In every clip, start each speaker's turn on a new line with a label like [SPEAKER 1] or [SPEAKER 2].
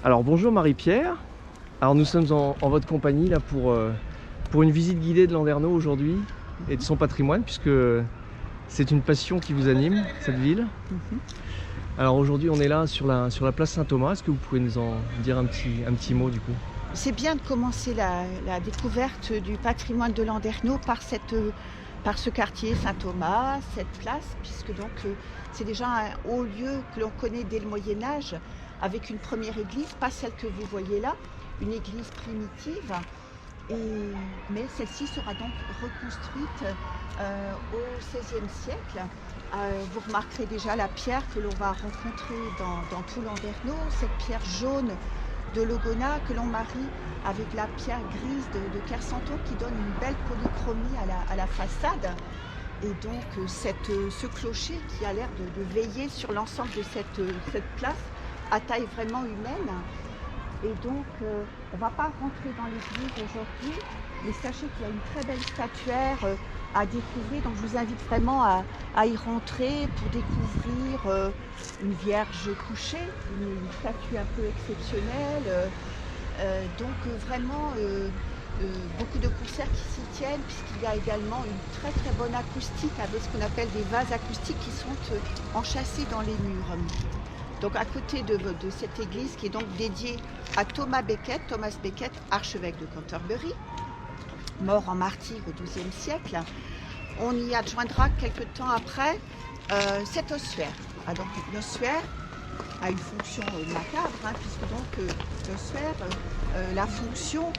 [SPEAKER 1] Alors bonjour Marie-Pierre. Alors nous sommes en votre compagnie là pour une visite guidée de Landerneau aujourd'hui et de son patrimoine, puisque c'est une passion qui vous anime, cette ville. Alors aujourd'hui on est là sur la place Saint-Thomas. Est-ce que vous pouvez nous en dire un petit mot du coup?
[SPEAKER 2] C'est bien de commencer la découverte du patrimoine de Landerneau par ce quartier Saint-Thomas, cette place, puisque donc c'est déjà un haut lieu que l'on connaît dès le Moyen-Âge, avec une première église, pas celle que vous voyez là, une église primitive, mais celle-ci sera donc reconstruite au XVIe siècle. Vous remarquerez déjà la pierre que l'on va rencontrer dans tout Landerneau, cette pierre jaune de Logona que l'on marie avec la pierre grise de Kersanton qui donne une belle polychromie à la façade. Et donc ce clocher qui a l'air de veiller sur l'ensemble de cette place à taille vraiment humaine. Et donc on ne va pas rentrer dans l'église aujourd'hui, mais sachez qu'il y a une très belle statuaire à découvrir, donc je vous invite vraiment à y rentrer pour découvrir une Vierge couchée, une statue un peu exceptionnelle, vraiment beaucoup de concerts qui s'y tiennent, puisqu'il y a également une très très bonne acoustique avec ce qu'on appelle des vases acoustiques qui sont enchâssés dans les murs. Donc à côté de cette église qui est donc dédiée à Thomas Becket, archevêque de Canterbury, mort en martyr au XIIe siècle, on y adjoindra quelque temps après cet ossuaire. Donc l'ossuaire a une fonction macabre, puisque donc l'ossuaire, la fonction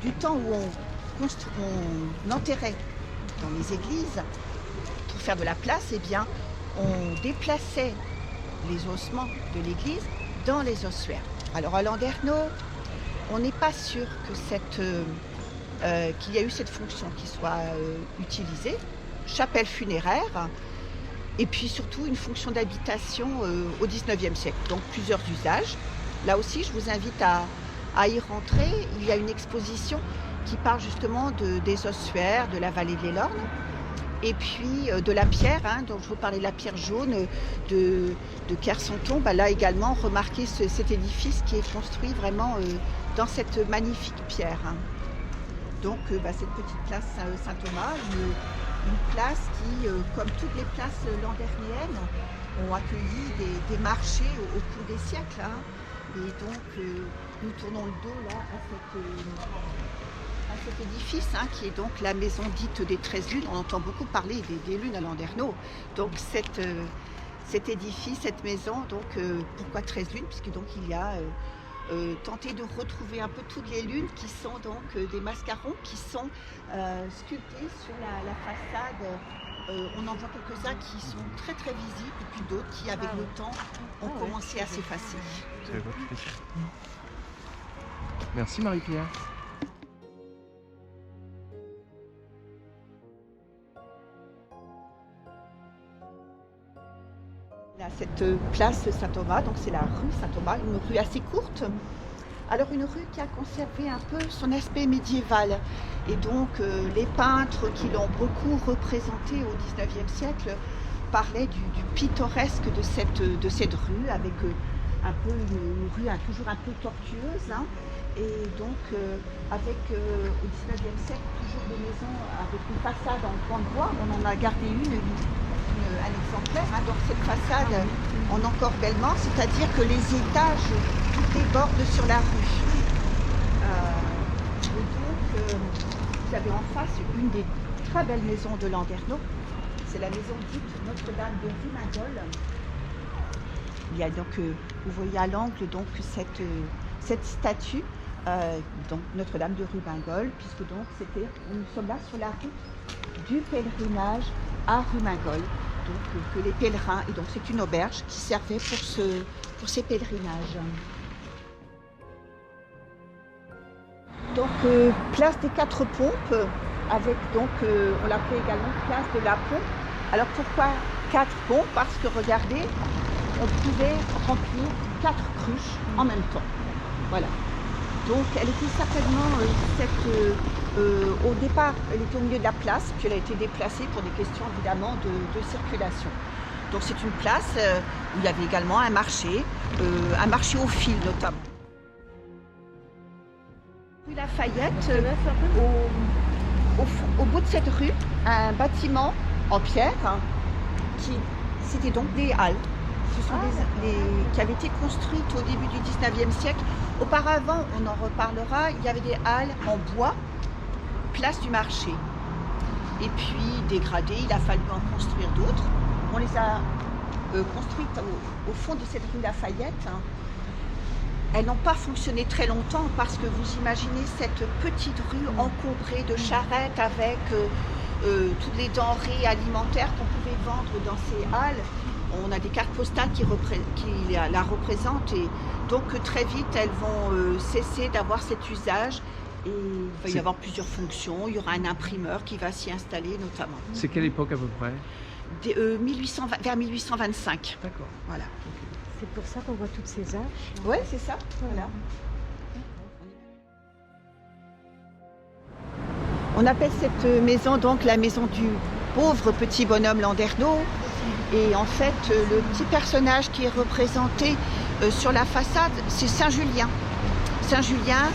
[SPEAKER 2] du temps où on enterrait dans les églises pour faire de la place, eh bien on déplaçait les ossements de l'église dans les ossuaires. Alors à Landerneau, on n'est pas sûr que qu'il y a eu cette fonction qui soit utilisée, chapelle funéraire, et puis surtout une fonction d'habitation au XIXe siècle, donc plusieurs usages. Là aussi, je vous invite à y rentrer. Il y a une exposition qui parle justement des ossuaires, de la vallée de l'Élorn, et puis de la pierre, dont je vous parlais de la pierre jaune de Kersanton. Là également, remarquez cet édifice qui est construit vraiment dans cette magnifique pierre. Donc cette petite place Saint-Thomas, une place qui, comme toutes les places landernéennes, ont accueilli des marchés au cours des siècles. Et donc nous tournons le dos là à cet édifice qui est donc la maison dite des 13 lunes. On entend beaucoup parler des lunes à Landerneau. Donc cet édifice, cette maison, donc pourquoi 13 lunes? Puisque donc il y a tenter de retrouver un peu toutes les lunes qui sont donc des mascarons qui sont sculptés sur la façade. On en voit quelques-uns qui sont très très visibles et puis d'autres qui avec le temps ont commencé à s'effacer.
[SPEAKER 1] Merci Marie-Pierre.
[SPEAKER 2] Cette place Saint-Thomas, donc c'est la rue Saint-Thomas, une rue assez courte. Alors une rue qui a conservé un peu son aspect médiéval. Et donc les peintres qui l'ont beaucoup représenté au XIXe siècle parlaient du pittoresque de cette rue, avec un peu une rue toujours un peu tortueuse. Et donc avec au XIXe siècle toujours des maisons avec une façade en grande bois. On en a gardé un exemplaire, donc cette façade en encorbellement, c'est-à-dire que les étages débordent sur la rue. Et donc vous avez en face une des très belles maisons de Landerneau, c'est la maison dite Notre-Dame de Rumingol. Il y a donc, vous voyez à l'angle donc cette statue, donc Notre-Dame de Rumingol, puisque donc nous sommes là sur la route du pèlerinage à Rumingol, donc que les pèlerins, et donc c'est une auberge qui servait pour ces pèlerinages. Donc place des Quatre Pompes, avec donc on l'appelait également place de la Pompe. Alors pourquoi 4 pompes? Parce que regardez, on pouvait remplir 4 cruches en même temps. Voilà. Donc elle était certainement au départ, elle était au milieu de la place, puis elle a été déplacée pour des questions évidemment de circulation. Donc c'est une place où il y avait également un marché au fil notamment. Rue Lafayette, au bout de cette rue, un bâtiment en pierre c'était donc des halles. Ce sont qui avaient été construites au début du 19e siècle. Auparavant, on en reparlera, il y avait des halles en bois, place du marché. Et puis dégradées, il a fallu en construire d'autres. On les a construites au fond de cette rue Lafayette. Elles n'ont pas fonctionné très longtemps parce que vous imaginez cette petite rue encombrée de charrettes avec toutes les denrées alimentaires qu'on pouvait vendre dans ces halles. On a des cartes postales qui la représentent et donc très vite elles vont cesser d'avoir cet usage et il va y avoir plusieurs fonctions. Il y aura un imprimeur qui va s'y installer notamment.
[SPEAKER 1] C'est quelle époque à peu près?
[SPEAKER 2] Vers 1825.
[SPEAKER 1] D'accord.
[SPEAKER 2] Voilà.
[SPEAKER 3] C'est pour ça qu'on voit toutes ces arches.
[SPEAKER 2] Oui, c'est ça. Voilà. On appelle cette maison donc la maison du pauvre petit bonhomme Landerneau. Et en fait, le petit personnage qui est représenté sur la façade, c'est Saint-Julien. Saint-Julien,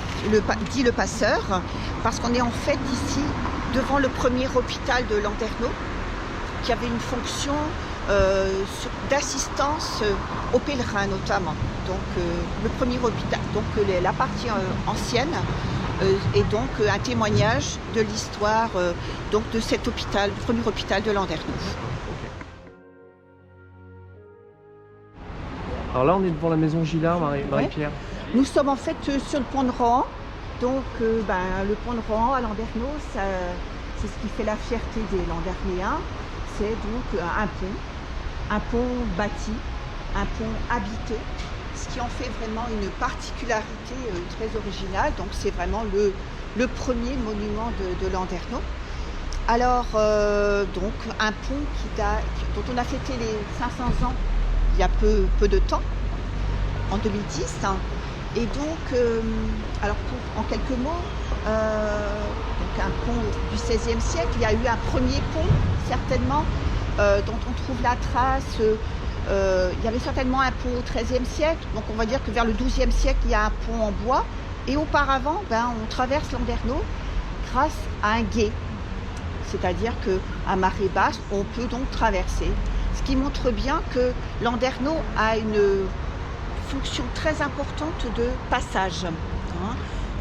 [SPEAKER 2] dit le passeur, parce qu'on est en fait ici devant le premier hôpital de Landerneau, qui avait une fonction d'assistance aux pèlerins notamment. Donc le premier hôpital, donc la partie ancienne est donc un témoignage de l'histoire donc de cet hôpital, le premier hôpital de Landerneau.
[SPEAKER 1] Alors là, on est devant la maison Gillard, Marie-Pierre.
[SPEAKER 2] Nous sommes en fait sur le pont de Rohan. Donc le pont de Rohan à Landerneau, c'est ce qui fait la fierté des Landernéens. C'est donc un pont bâti, un pont habité, ce qui en fait vraiment une particularité très originale. Donc c'est vraiment le premier monument de Landerneau. Alors donc un pont dont on a fêté les 500 ans il y a peu de temps, en 2010. Et donc, alors en quelques mots, donc un pont du XVIe siècle, il y a eu un premier pont, certainement, dont on trouve la trace. Il y avait certainement un pont au XIIIe siècle, donc on va dire que vers le XIIe siècle, il y a un pont en bois. Et auparavant, on traverse Landerneau grâce à un gué. C'est-à-dire qu'à marée basse, on peut donc traverser. Ce qui montre bien que Landerneau a une fonction très importante de passage.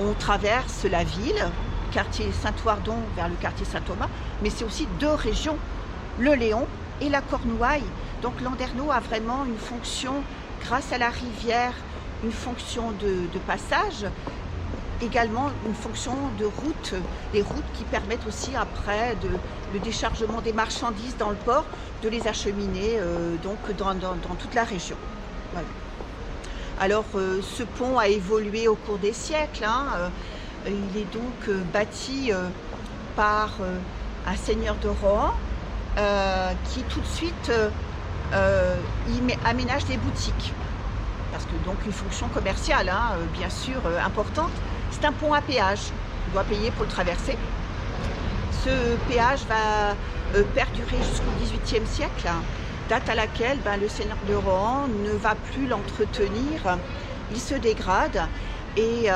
[SPEAKER 2] On traverse la ville, quartier Saint-Ourdon vers le quartier Saint-Thomas, mais c'est aussi deux régions, le Léon et la Cornouaille. Donc Landerneau a vraiment une fonction, grâce à la rivière, une fonction de passage, également une fonction de route, des routes qui permettent aussi après le déchargement des marchandises dans le port, de les acheminer donc dans toute la région. Voilà. Alors ce pont a évolué au cours des siècles. Il est donc bâti par un seigneur de Rohan qui tout de suite aménage des boutiques. Parce que donc une fonction commerciale, bien sûr, importante. C'est un pont à péage. On doit payer pour le traverser. Ce péage va perdurer jusqu'au XVIIIe siècle, date à laquelle le seigneur de Rohan ne va plus l'entretenir. Il se dégrade et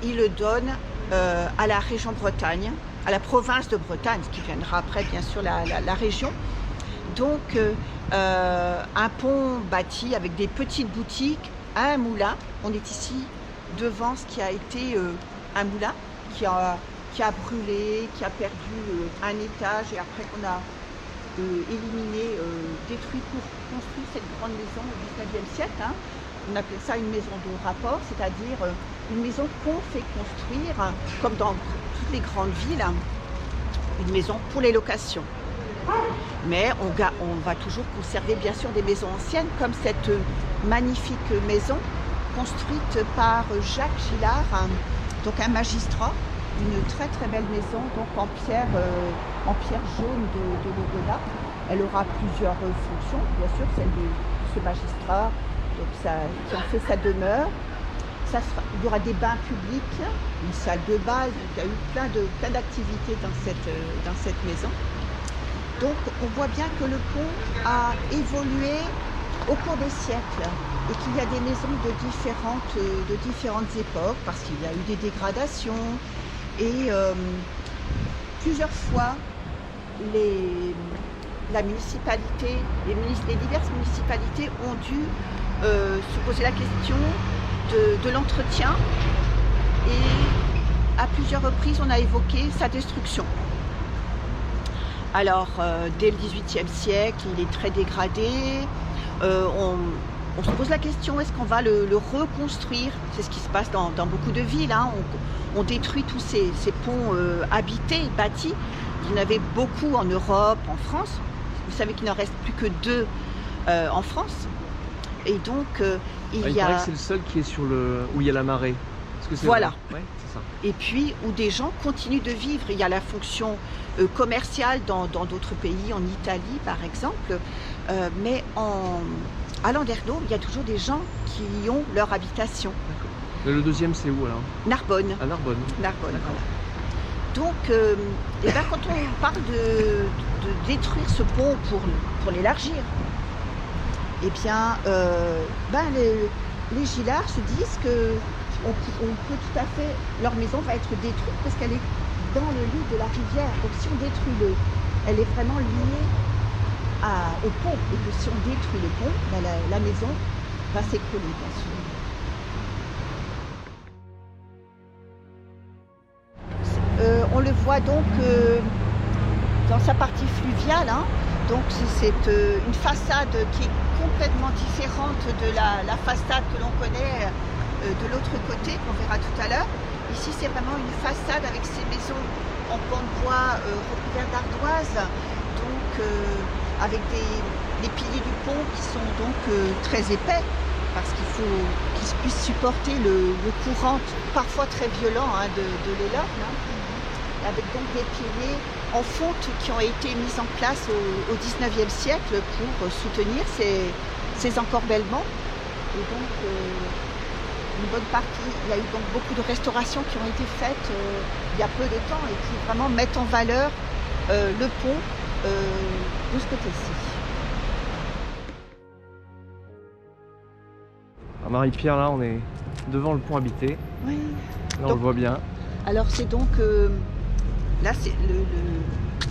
[SPEAKER 2] il le donne à la région Bretagne, à la province de Bretagne, qui viendra après bien sûr la région. Donc un pont bâti avec des petites boutiques, un moulin. On est ici devant ce qui a été un moulin qui a brûlé, qui a perdu un étage et après qu'on a éliminé, détruit pour construire cette grande maison au XIXe siècle. On appelait ça une maison de rapport, c'est-à-dire une maison qu'on fait construire, comme dans toutes les grandes villes, une maison pour les locations. Mais on va toujours conserver bien sûr des maisons anciennes, comme cette magnifique maison construite par Jacques Gillard, donc un magistrat, une très très belle maison donc en pierre jaune de l'Aubenas. Elle aura plusieurs fonctions, bien sûr celle de ce magistrat donc qui en fait sa demeure. Il y aura des bains publics, une salle de bal, donc il y a eu plein d'activités dans cette maison. Donc on voit bien que le pont a évolué au cours des siècles. et qu'il y a des maisons de différentes époques, parce qu'il y a eu des dégradations. Et plusieurs fois, la municipalité, les diverses municipalités ont dû se poser la question de l'entretien. Et à plusieurs reprises, on a évoqué sa destruction. Alors, dès le XVIIIe siècle, il est très dégradé. On se pose la question, est-ce qu'on va le reconstruire? C'est ce qui se passe dans beaucoup de villes. Hein. On détruit tous ces ponts habités, bâtis. Il y en avait beaucoup en Europe, en France. Vous savez qu'il n'en reste plus que 2 en France. Et donc, il
[SPEAKER 1] paraît que c'est le seul qui est où il y a la marée.
[SPEAKER 2] Voilà.
[SPEAKER 1] Ouais, c'est ça.
[SPEAKER 2] Et puis, où des gens continuent de vivre. Il y a la fonction commerciale dans d'autres pays, en Italie par exemple. Mais à Landerneau, il y a toujours des gens qui ont leur habitation.
[SPEAKER 1] Le deuxième, c'est où alors?
[SPEAKER 2] Narbonne.
[SPEAKER 1] À Narbonne.
[SPEAKER 2] Narbonne, voilà. Donc, quand on parle de détruire ce pont pour l'élargir, eh bien, les Gillards se disent que on peut tout à fait, leur maison va être détruite parce qu'elle est dans le lit de la rivière. Donc, si on détruit elle est vraiment liée au pont, et que si on détruit le pont, la maison va s'écrouler, bien sûr. On le voit donc dans sa partie fluviale, hein. Donc c'est une façade qui est complètement différente de la façade que l'on connaît de l'autre côté, qu'on verra tout à l'heure. Ici c'est vraiment une façade avec ses maisons en pan de bois recouverts d'ardoise, donc avec les piliers du pont qui sont donc très épais, parce qu'il faut qu'ils puissent supporter le courant parfois très violent de l'Elorn, hein. Avec donc des piliers en fonte qui ont été mis en place au XIXe siècle pour soutenir ces encorbellements. Et donc, une bonne partie, il y a eu donc beaucoup de restaurations qui ont été faites il y a peu de temps et qui vraiment mettent en valeur le pont de ce côté-ci.
[SPEAKER 1] Marie-Pierre, là, on est devant le pont habité.
[SPEAKER 2] Oui.
[SPEAKER 1] Là, on le voit bien. Alors,
[SPEAKER 2] c'est donc... là, c'est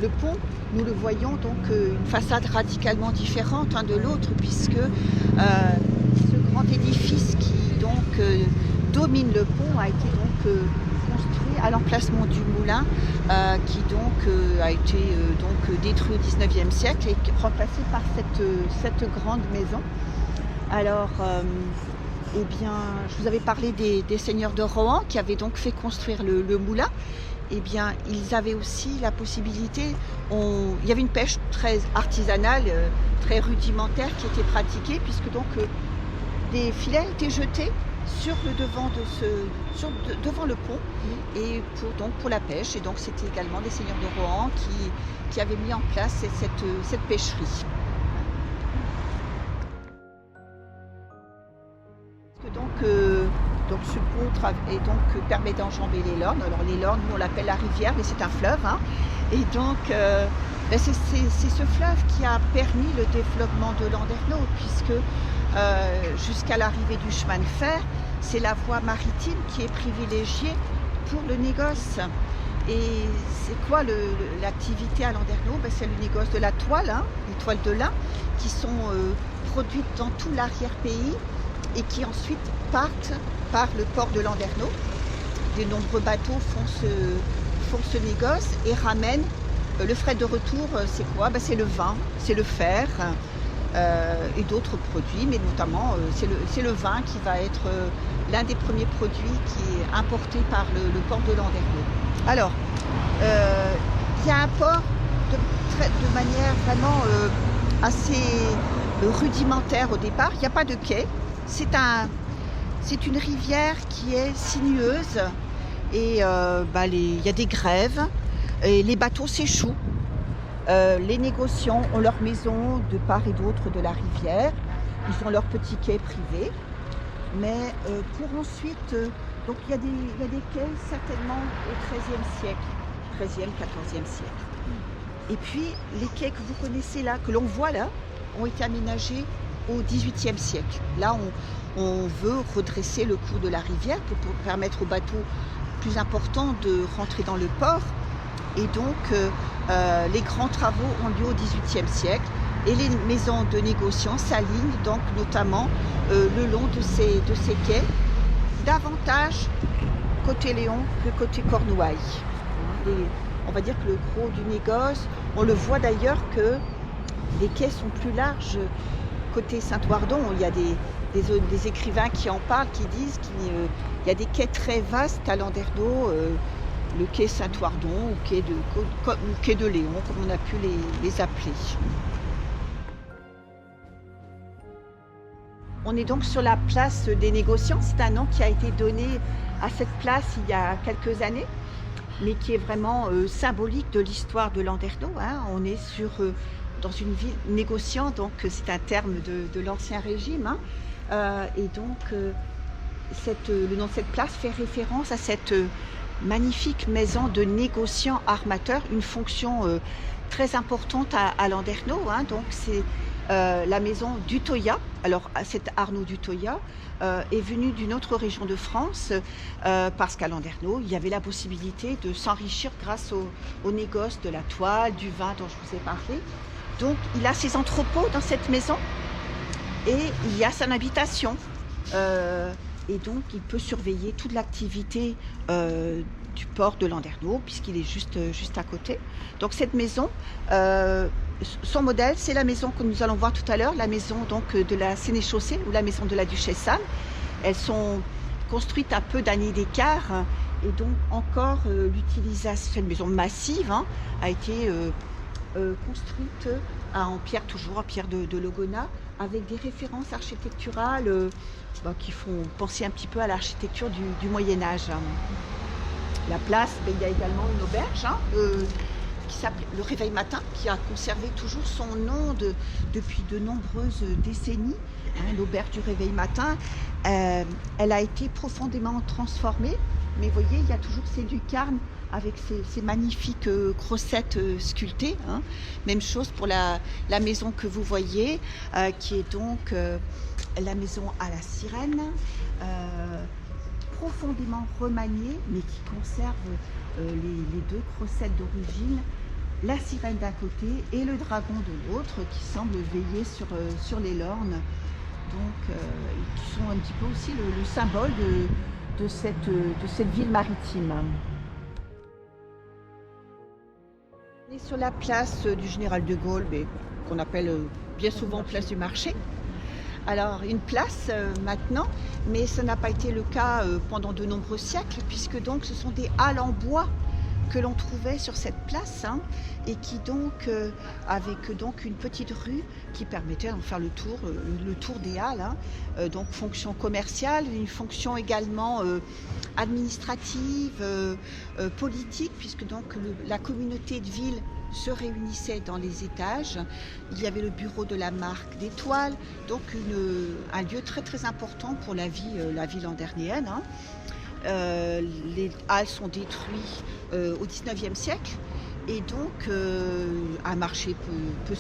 [SPEAKER 2] le pont, nous le voyons donc une façade radicalement différente de l'autre, puisque ce grand édifice qui donc domine le pont a été donc construit à l'emplacement du moulin, qui donc a été détruit au XIXe siècle et remplacé par cette grande maison. Alors, eh bien, je vous avais parlé des seigneurs de Rohan qui avaient donc fait construire le moulin. Eh bien, ils avaient aussi la possibilité, il y avait une pêche très artisanale, très rudimentaire qui était pratiquée, puisque donc des filets étaient jetés sur le devant devant le pont, et pour la pêche. Et donc c'était également des seigneurs de Rohan qui avaient mis en place cette pêcherie. Donc ce pont permet d'enjamber l'Elorn. Alors l'Elorn, nous on l'appelle la rivière, mais c'est un fleuve. Hein. Et donc c'est ce fleuve qui a permis le développement de Landerneau, puisque jusqu'à l'arrivée du chemin de fer, c'est la voie maritime qui est privilégiée pour le négoce. Et c'est quoi l'activité à Landerneau? C'est le négoce de la toile, hein, les toiles de lin, qui sont produites dans tout l'arrière-pays et qui ensuite partent par le port de Landerneau. De nombreux bateaux font ce négoce et ramènent le fret de retour. C'est quoi? C'est le vin, c'est le fer et d'autres produits, mais notamment c'est le vin qui va être l'un des premiers produits qui est importé par le port de Landerneau. Alors, il y a un port de manière vraiment assez rudimentaire au départ. Il n'y a pas de quai. C'est une rivière qui est sinueuse et il y a des grèves et les bateaux s'échouent. Les négociants ont leur maison de part et d'autre de la rivière. Ils ont leur petit quai privé. Mais pour ensuite... donc il y a des quais certainement au XIIIe siècle, XIIIe, XIVe siècle. Et puis les quais que vous connaissez là, que l'on voit là, ont été aménagés au XVIIIe siècle. Là, on veut redresser le cours de la rivière pour permettre aux bateaux plus importants de rentrer dans le port. Et donc, les grands travaux ont lieu au XVIIIe siècle et les maisons de négociants s'alignent donc notamment le long de ces quais, davantage côté Léon que côté Cornouailles. On va dire que le gros du négoce, on le voit d'ailleurs que les quais sont plus larges côté Saint-Ourdon. Il y a des écrivains qui en parlent, qui disent qu'il y a des quais très vastes à Landerneau, le quai Saint-Ourdon ou quai de Léon, comme on a pu les appeler. On est donc sur la place des négociants. C'est un nom qui a été donné à cette place il y a quelques années, mais qui est vraiment symbolique de l'histoire de Landerneau. On est dans une ville négociant, donc c'est un terme de l'Ancien Régime. Et donc le nom de cette place fait référence à cette magnifique maison de négociants armateurs, une fonction très importante à Landerneau. Donc c'est la maison d'Utoya. Alors cet Arnaud d'Utoya est venu d'une autre région de France parce qu'à Landerneau, il y avait la possibilité de s'enrichir grâce au négoce de la toile, du vin dont je vous ai parlé. Donc il a ses entrepôts dans cette maison et il y a son habitation. Et donc il peut surveiller toute l'activité du port de Landerneau puisqu'il est juste à côté. Donc cette maison, son modèle, c'est la maison que nous allons voir tout à l'heure, la maison donc de la Sénéchaussée ou la maison de la Duchesse Anne. Elles sont construites à peu d'années d'écart et donc encore l'utilisation, cette maison massive a été construite en pierre, toujours en pierre de Logona, avec des références architecturales qui font penser un petit peu à l'architecture du Moyen-Âge. La place, il y a également une auberge qui s'appelle le Réveil Matin, qui a conservé toujours son nom depuis de nombreuses décennies. L'auberge du Réveil Matin, elle a été profondément transformée, mais vous voyez, il y a toujours ces lucarnes avec ces magnifiques crossettes sculptées. Même chose pour la maison que vous voyez, qui est donc la maison à la sirène, profondément remaniée, mais qui conserve les deux crossettes d'origine, la sirène d'un côté et le dragon de l'autre, qui semble veiller sur les lornes, donc qui sont un petit peu aussi le symbole de cette ville maritime. On est sur la place du Général de Gaulle, mais qu'on appelle bien souvent place du marché. Alors une place maintenant, mais ça n'a pas été le cas pendant de nombreux siècles, puisque donc ce sont des halles en bois que l'on trouvait sur cette place, et qui donc, avec donc une petite rue qui permettait d'en faire le tour des halles, donc fonction commerciale, une fonction également administrative, politique, puisque donc la communauté de ville se réunissait dans les étages. Il y avait le bureau de la marque d'Étoile, donc un lieu très très important pour la vie landernéenne. Les halles sont détruites au XIXe siècle et donc un marché peut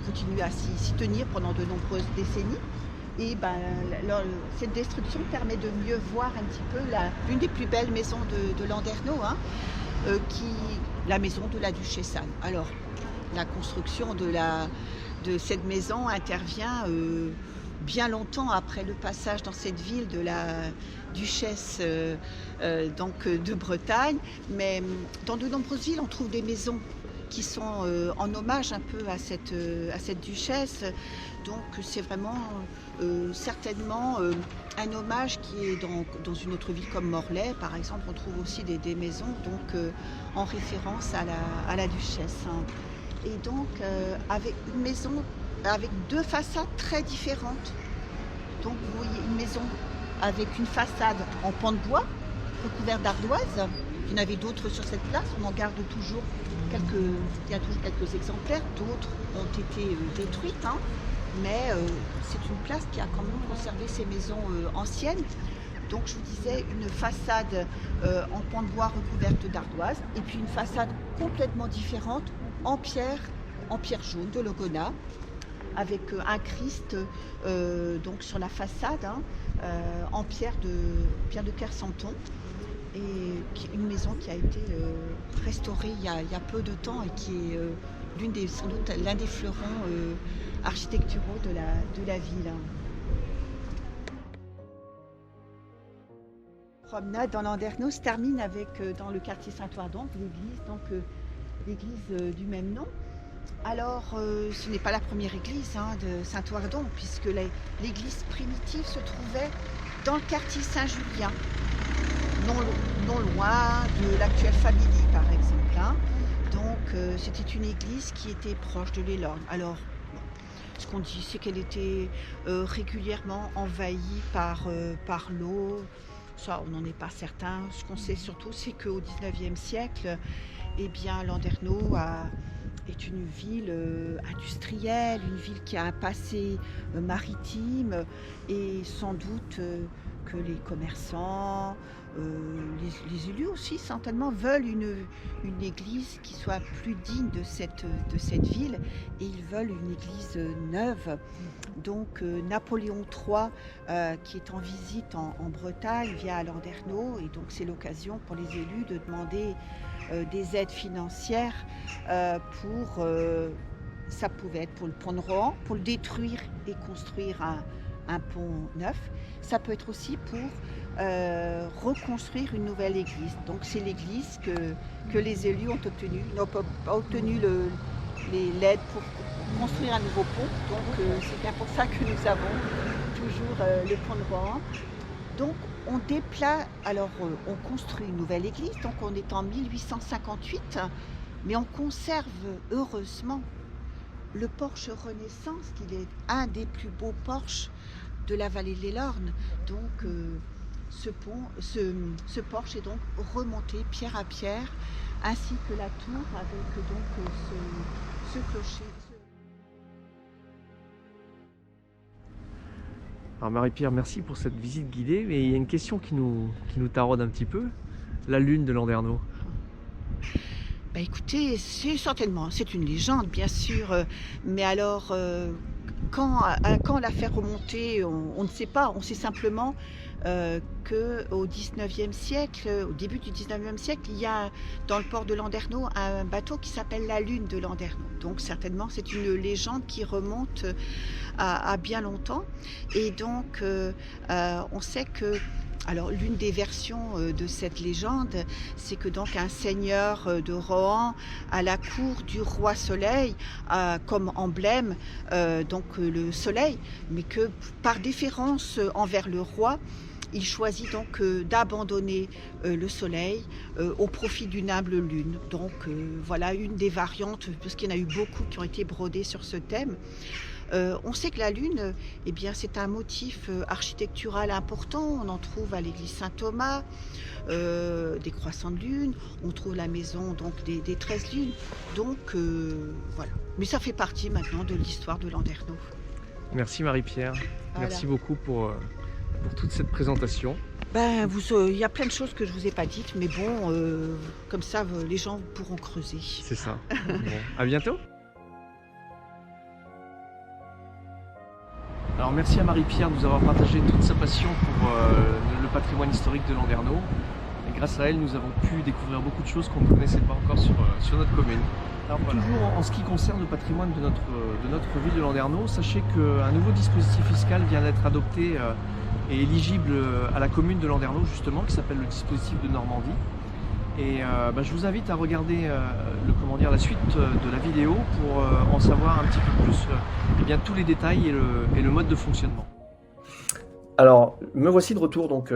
[SPEAKER 2] continuer à s'y tenir pendant de nombreuses décennies. Et cette destruction permet de mieux voir un petit peu l'une des plus belles maisons de Landerneau, la maison de la Duchesse Anne. Alors, la construction de cette maison intervient bien longtemps après le passage dans cette ville de la duchesse de Bretagne, mais dans de nombreuses villes on trouve des maisons qui sont en hommage un peu à cette duchesse, donc c'est vraiment certainement un hommage qui est dans une autre ville comme Morlaix par exemple. On trouve aussi des maisons donc en référence à la duchesse, et donc avec une maison avec deux façades très différentes. Donc vous voyez une maison avec une façade en pan de bois recouverte d'ardoise. Il y en avait d'autres sur cette place, on en garde toujours il y a toujours quelques exemplaires, d'autres ont été détruites, mais c'est une place qui a quand même conservé ses maisons anciennes. Donc je vous disais, une façade en pan de bois recouverte d'ardoise, et puis une façade complètement différente en pierre jaune de Logona, avec un Christ donc sur la façade, en pierre de Kersanton, et une maison qui a été restaurée il y a peu de temps et qui est sans doute l'un des fleurons architecturaux de la ville. La promenade dans Landerneau se termine avec, dans le quartier Saint-Ourdon, l'église du même nom. Alors, ce n'est pas la première église de Saint-Ourdon, puisque l'église primitive se trouvait dans le quartier Saint-Julien, non loin de l'actuelle Family, par exemple. Donc, c'était une église qui était proche de l'Elorn. Alors, ce qu'on dit, c'est qu'elle était régulièrement envahie par l'eau. Ça, on n'en est pas certain. Ce qu'on sait surtout, c'est qu'au XIXe siècle, eh bien, Landerneau est une ville industrielle, une ville qui a un passé maritime, et sans doute que les commerçants, les élus aussi certainement veulent une église qui soit plus digne de cette ville, et ils veulent une église neuve. Donc Napoléon III qui est en visite en Bretagne vient à Landerneau, et donc c'est l'occasion pour les élus de demander des aides financières pour ça pouvait être pour le pont de Rohan, pour le détruire et construire un pont neuf. Ça peut être aussi pour reconstruire une nouvelle église. Donc c'est l'église que les élus ont obtenue. Ils n'ont pas obtenu l'aide pour construire un nouveau pont. Donc c'est bien pour ça que nous avons toujours le pont de Rohan. Donc on construit une nouvelle église, donc on est en 1858, mais on conserve heureusement le porche Renaissance, qui est un des plus beaux porches de la vallée de l'Elorn. Donc ce porche est donc remonté pierre à pierre, ainsi que la tour avec donc ce clocher.
[SPEAKER 1] Alors Marie-Pierre, merci pour cette visite guidée, mais il y a une question qui nous taraude un petit peu. La lune de Landerneau.
[SPEAKER 2] Bah écoutez, c'est une légende bien sûr, mais alors quand on l'a fait remonter, on ne sait pas, on sait simplement qu'au 19e siècle, au début du 19e siècle, il y a dans le port de Landerneau un bateau qui s'appelle la Lune de Landerneau. Donc certainement c'est une légende qui remonte à bien longtemps, et donc on sait que alors l'une des versions de cette légende, c'est que donc un seigneur de Rohan à la cour du roi Soleil a comme emblème donc le soleil, mais que par déférence envers le roi, il choisit donc d'abandonner le soleil au profit d'une humble lune. Donc voilà une des variantes, parce qu'il y en a eu beaucoup qui ont été brodées sur ce thème. On sait que la lune, eh bien, c'est un motif architectural important. On en trouve à l'église Saint-Thomas, des croissants de lune. On trouve la maison donc des 13 lunes. Donc voilà. Mais ça fait partie maintenant de l'histoire de Landerneau.
[SPEAKER 1] Merci Marie-Pierre.
[SPEAKER 2] Voilà.
[SPEAKER 1] Merci beaucoup pour toute cette présentation.
[SPEAKER 2] Ben, il y a plein de choses que je vous ai pas dites, mais bon, comme ça, les gens pourront creuser.
[SPEAKER 1] C'est ça. Bon, à bientôt. Alors merci à Marie-Pierre de nous avoir partagé toute sa passion pour le patrimoine historique de Landerneau. Et grâce à elle, nous avons pu découvrir beaucoup de choses qu'on ne connaissait pas encore sur notre commune. Alors voilà. Toujours en ce qui concerne le patrimoine de notre ville de Landerneau, sachez qu'un nouveau dispositif fiscal vient d'être adopté et éligible à la commune de Landerneau justement, qui s'appelle le dispositif de Normandie. Et je vous invite à regarder la suite de la vidéo pour en savoir un petit peu plus tous les détails et le mode de fonctionnement. Alors, me voici de retour donc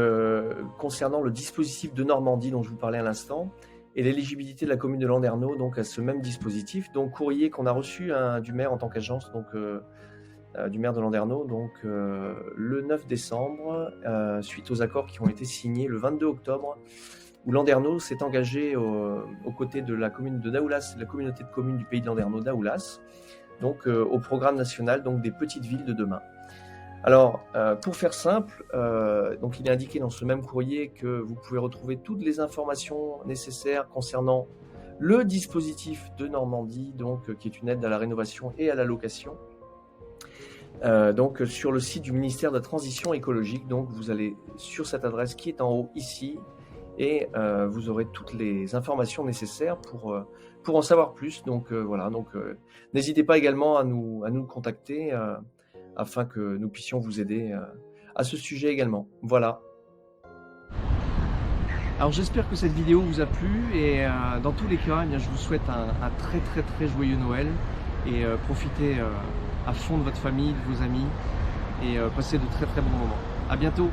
[SPEAKER 1] concernant le dispositif de Normandie dont je vous parlais à l'instant et l'éligibilité de la commune de Landerneau donc à ce même dispositif. Donc courrier qu'on a reçu du maire en tant qu'agence donc du maire de Landerneau donc le 9 décembre suite aux accords qui ont été signés le 22 octobre. Où Landerneau s'est engagé aux côtés de la commune de Daoulas, la communauté de communes du pays de Landerneau, Daoulas, donc au programme national donc des petites villes de demain. Alors, pour faire simple, donc il est indiqué dans ce même courrier que vous pouvez retrouver toutes les informations nécessaires concernant le dispositif de Normandie, donc qui est une aide à la rénovation et à la location. donc sur le site du ministère de la Transition écologique. Donc vous allez sur cette adresse qui est en haut ici et vous aurez toutes les informations nécessaires pour en savoir plus. Donc voilà, donc n'hésitez pas également à nous contacter afin que nous puissions vous aider à ce sujet également. Voilà. Alors j'espère que cette vidéo vous a plu et dans tous les cas, eh bien, je vous souhaite un très très très joyeux Noël et profitez à fond de votre famille, de vos amis et passez de très très bons moments. À bientôt.